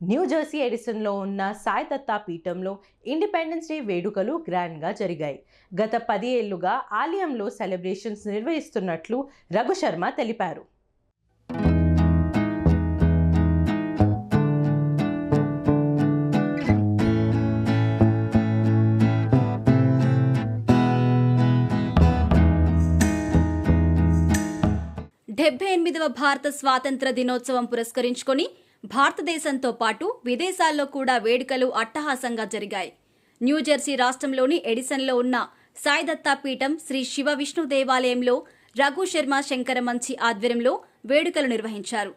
New Jersey ఎడిసన్లో ఉన్న సాయి దత్తా పీఠంలో independence day వేడుకలు గ్రాండ్గా జరిగాయి. గత 10 ఏళ్లుగా ఆలయంలో సెలబ్రేషన్స్ నిర్వహిస్తున్నట్లు రఘు శర్మ తెలిపారు. డెబ్బై 78వ భారత స్వాతంత్ర దినోత్సవం పురస్కరించుకొని భారతదేశంతో పాటు విదేశాల్లో కూడా వేడుకలు అట్టహాసంగా జరిగాయి. న్యూజెర్సీ రాష్ట్రంలోని ఎడిసన్లో ఉన్న సాయి దత్తా పీఠం శ్రీ శివ విష్ణు దేవాలయంలో రఘు శర్మ శంకరమంచి ఆధ్వర్యంలో వేడుకలు నిర్వహించారు.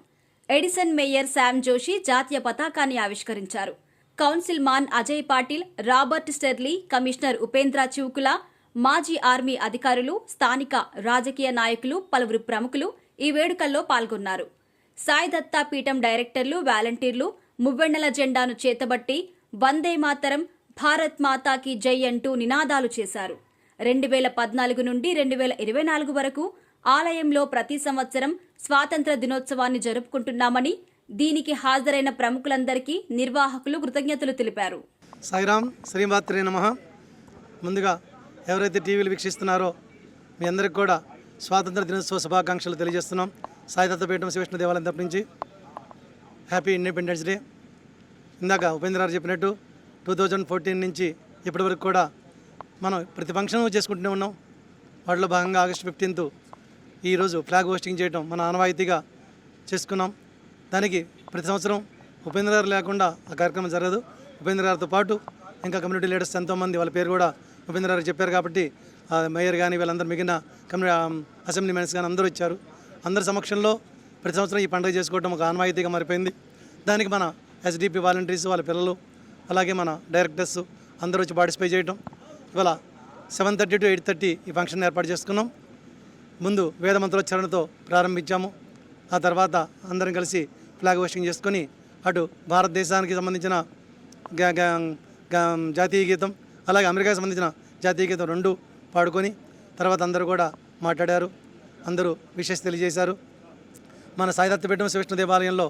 ఎడిసన్ మేయర్ శామ్ జోషి జాతీయ పతాకాన్ని ఆవిష్కరించారు. Councilman Ajay Patil, Robert Sterly, commissioner Upendra Chivukula, మాజీ ఆర్మీ అధికారులు, స్థానిక రాజకీయ నాయకులు, పలువురు ప్రముఖులు ఈ వేడుకల్లో పాల్గొన్నారు. సాయి దత్తా పీఠం డైరెక్టర్లు, వాలంటీర్లు మువ్వెన్నెల జెండాను చేతబట్టి వందే మాతరం, భారత్ మాతాకి జై అంటూ నినాదాలు చేశారు. 2014 నుండి 2024 వరకు ఆలయంలో ప్రతి సంవత్సరం స్వాతంత్ర దినోత్సవాన్ని జరుపుకుంటున్నామని, దీనికి హాజరైన ప్రముఖులందరికీ నిర్వాహకులు కృతజ్ఞతలు తెలిపారు. సాయిరామ్, శ్రీమాత్రే నమః. ముందుగా ఎవరైతే టీవీలు వీక్షిస్తున్నారో మీ అందరికి కూడా స్వాతంత్ర దినోత్సవ శుభాకాంక్షలు తెలియజేస్తున్నాం. సాయి దత్తా పీఠం శ్రీ విష్ణు దేవాలయం తరపు నుంచి హ్యాపీ ఇండిపెండెన్స్ డే. ఇందాక ఉపేంద్ర గారు చెప్పినట్టు 2014 నుంచి ఇప్పటి వరకు కూడా మనం ప్రతి ఫంక్షన్ చేసుకుంటూనే ఉన్నాం. వాటిలో భాగంగా ఆగస్టు 15th ఈరోజు ఫ్లాగ్ హోస్టింగ్ చేయడం మన ఆనవాయితీగా చేసుకున్నాం. దానికి ప్రతి సంవత్సరం ఉపేంద్ర గారు లేకుండా ఆ కార్యక్రమం జరగదు. ఉపేంద్ర గారితో పాటు ఇంకా కమ్యూనిటీ లీడర్స్ ఎంతోమంది, వాళ్ళ పేరు కూడా ఉపేంద్ర గారు చెప్పారు కాబట్టి మేయర్ కానీ వీళ్ళందరూ మిగిలిన అసెంబ్లీ మెంబర్స్ కానీ అందరూ ఇచ్చారు. అందరి సమక్షంలో ప్రతి సంవత్సరం ఈ పండుగ చేసుకోవడం ఒక ఆనవాయితీగా మారిపోయింది. దానికి మన ఎస్డిపి వాలంటీర్స్, వాళ్ళ పిల్లలు, అలాగే మన డైరెక్టర్స్ అందరూ వచ్చి పార్టిసిపేట్ చేయడం. ఇవాళ 7:30 to 8:30 ఈ ఫంక్షన్ ఏర్పాటు చేసుకున్నాం. ముందు వేద మంత్రోచ్చారణతో ప్రారంభించాము. ఆ తర్వాత అందరం కలిసి ఫ్లాగ్ హోస్టింగ్ చేసుకొని అటు భారతదేశానికి సంబంధించిన జాతీయ గీతం, అలాగే అమెరికాకి సంబంధించిన జాతీయ గీతం 2 పాడుకొని తర్వాత అందరూ కూడా మాట్లాడారు. అందరూ విషెస్ తెలియజేశారు. మన సాయి దత్తా పీఠం శ్రీ విష్ణు దేవాలయంలో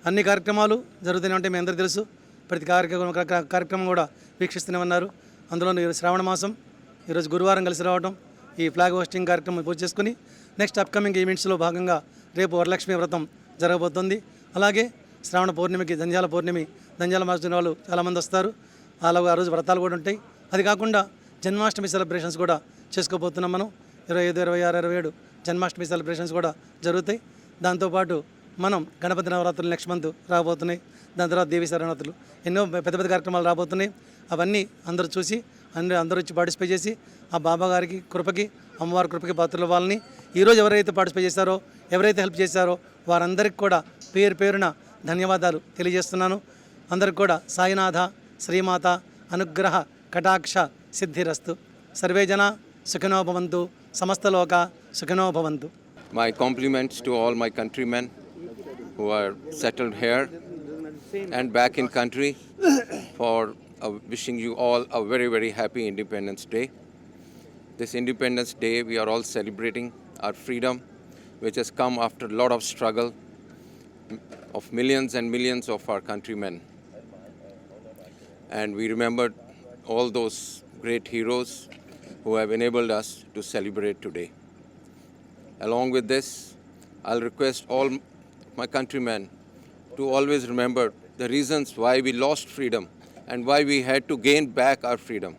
అన్ని కార్యక్రమాలు జరుగుతూనే ఉంటాయి. మీ అందరికీ తెలుసు. ప్రతి కార్యక్రమం కూడా వీక్షిస్తూనే ఉన్నారు. అందులో శ్రావణ మాసం ఈరోజు గురువారం కలిసి రావడం, ఈ ఫ్లాగ్ హోస్టింగ్ కార్యక్రమం పూర్తి చేసుకుని నెక్స్ట్ అప్కమింగ్ ఈవెంట్స్లో భాగంగా రేపు వరలక్ష్మి వ్రతం జరగబోతుంది. అలాగే శ్రావణ పౌర్ణమికి దంజాల మార్చిన వాళ్ళు చాలామంది వస్తారు. అలాగే ఆ రోజు వ్రతాలు కూడా ఉంటాయి. అది కాకుండా జన్మాష్టమి సెలబ్రేషన్స్ కూడా చేసుకోబోతున్నాం. మనం 25, 26, 27 జన్మాష్టమి సెలబ్రేషన్స్ కూడా జరుగుతాయి. దాంతోపాటు మనం గణపతి నవరాత్రులు నెక్స్ట్ మంత్ రాబోతున్నాయి. దాని తర్వాత దేవీ శరణార్థులు, ఎన్నో పెద్ద పెద్ద కార్యక్రమాలు రాబోతున్నాయి. అవన్నీ అందరూ చూసి అందరూ వచ్చి పార్టిసిపేట్ చేసి ఆ బాబా గారికి కృపకి, అమ్మవారి కృపకి పాత్రలు వాళ్ళని ఈరోజు ఎవరైతే పార్టిసిపేట్ చేశారో, ఎవరైతే హెల్ప్ చేశారో వారందరికీ కూడా పేరున ధన్యవాదాలు తెలియజేస్తున్నాను. అందరికి కూడా సాయినాథ శ్రీమాత అనుగ్రహ కటాక్ష సిద్ధిరస్తు. సర్వే జన సుఖినో భవంతు, సమస్తలోక సుఖినో భవంతు. My compliments to all my countrymen who are settled here and back in country for wishing you all a very, very happy Independence Day. This Independence Day we are all celebrating our freedom, which has come after a lot of struggle of millions and millions of our countrymen. And we remembered all those great heroes who have enabled us to celebrate today. Along with this, I'll request all my countrymen to always remember the reasons why we lost freedom and why we had to gain back our freedom.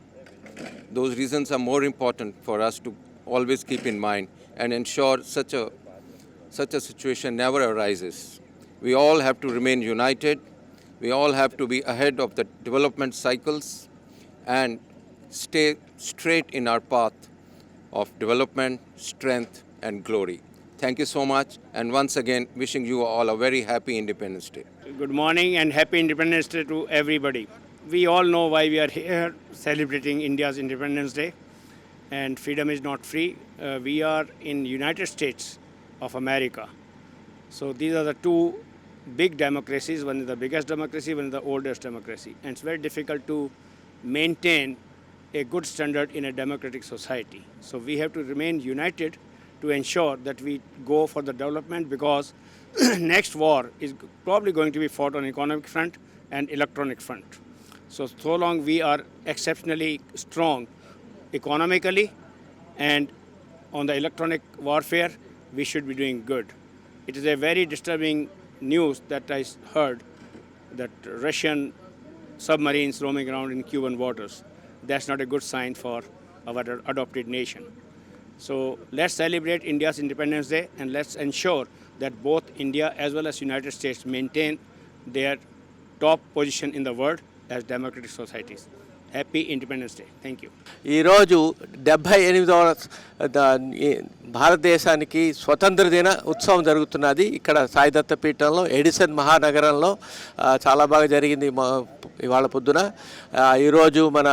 Those reasons are more important for us to always keep in mind and ensure such a situation never arises. We all have to remain united. We all have to be ahead of the development cycles and stay straight in our path of development, strength and glory. Thank you so much, and once again wishing you all a very happy Independence Day. Good morning and happy Independence Day to everybody. We all know why we are here celebrating India's Independence Day, and freedom is not free. We are in United States of America. So these are the two big democracies. One is the biggest democracy, one is the oldest democracy. And it's very difficult to maintain a good standard in a democratic society. So we have to remain united to ensure that we go for the development, because next war is probably going to be fought on economic front, and electronic front. So long we are exceptionally strong economically and on the electronic warfare, we should be doing good. It is a very disturbing news that I heard that Russian submarines roaming around in Cuban waters. That's not a good sign for our adopted nation. So let's celebrate India's Independence Day and let's ensure that both India as well as United States maintain their top position in the world as democratic societies. Happy Independence Day. Thank you. ఈరోజు 78వ భారతదేశానికి స్వతంత్ర దిన ఉత్సవం జరుగుతున్నది. ఇక్కడ సాయిదత్త పీఠంలో Edison మహానగరంలో చాలా బాగా జరిగింది ఇవాళ పొద్దున. ఈరోజు మన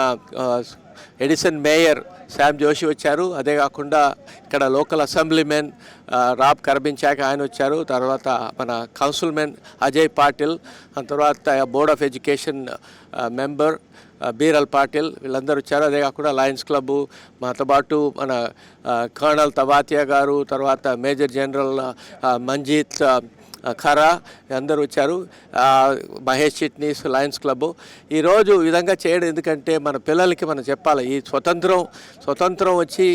ఎడిసన్ మేయర్ శామ్ జోషి వచ్చారు. అదే కాకుండా ఇక్కడ లోకల్ అసెంబ్లీమెన్ రాబ్ కర్బించాక ఆయన వచ్చారు. తర్వాత మన కౌన్సిల్మెన్ అజయ్ పాటిల్, ఆ తర్వాత board of education member Biral Patil, వీళ్ళందరూ వచ్చారు. అదే కాకుండా లయన్స్ క్లబ్బు, మాతో పాటు మన కర్నల్ తవాతియా గారు, తర్వాత మేజర్ జనరల్ మంజీత్ ఖరా అందరూ వచ్చారు. మహేష్ చిట్నీస్ లయన్స్ క్లబ్ ఈరోజు ఈ విధంగా చేయడం ఎందుకంటే మన పిల్లలకి మనం చెప్పాలి, ఈ స్వతంత్రం వచ్చి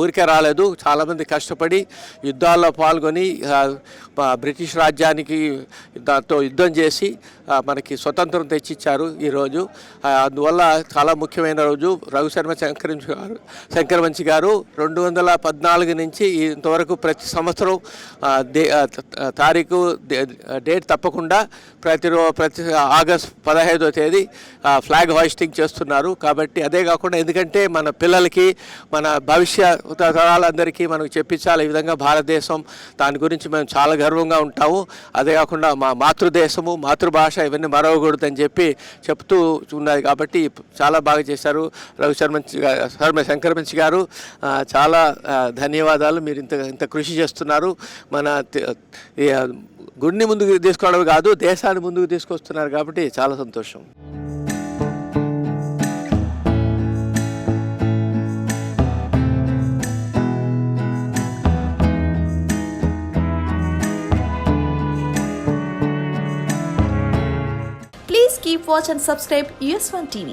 ఊరికే రాలేదు. చాలామంది కష్టపడి యుద్ధాల్లో పాల్గొని బ్రిటిష్ రాజ్యానికి దాంతో యుద్ధం చేసి మనకి స్వతంత్రం తెచ్చిచ్చారు ఈరోజు. అందువల్ల చాలా ముఖ్యమైన రోజు. రఘుశర్మ శంకరవంశి గారు 214 నుంచి ఇంతవరకు ప్రతి సంవత్సరం తారీఖు డేట్ తప్పకుండా ప్రతి ఆగస్ట్ 15వ తేదీ ఫ్లాగ్ హాయిస్టింగ్ చేస్తున్నారు. కాబట్టి అదే కాకుండా ఎందుకంటే మన పిల్లలకి మన భవిష్య తరాలందరికీ మనకు చెప్పించాలి ఈ విధంగా భారతదేశం, దాని గురించి మేము చాలా గర్వంగా ఉంటాము. అదే కాకుండా మా మాతృదేశము, మాతృభాష ఇవన్నీ మరవకూడదని చెప్పి చెప్తూ ఉన్నది. కాబట్టి చాలా బాగా చేశారు శంకరవంశి గారు. చాలా ధన్యవాదాలు. మీరు ఇంత కృషి చేస్తున్నారు. మన గుడిని ముందుకు తీసుకోవడం కాదు, దేశాన్ని ముందుకు తీసుకొస్తున్నారు. కాబట్టి చాలా సంతోషం. Please keep watch and subscribe US1 TV.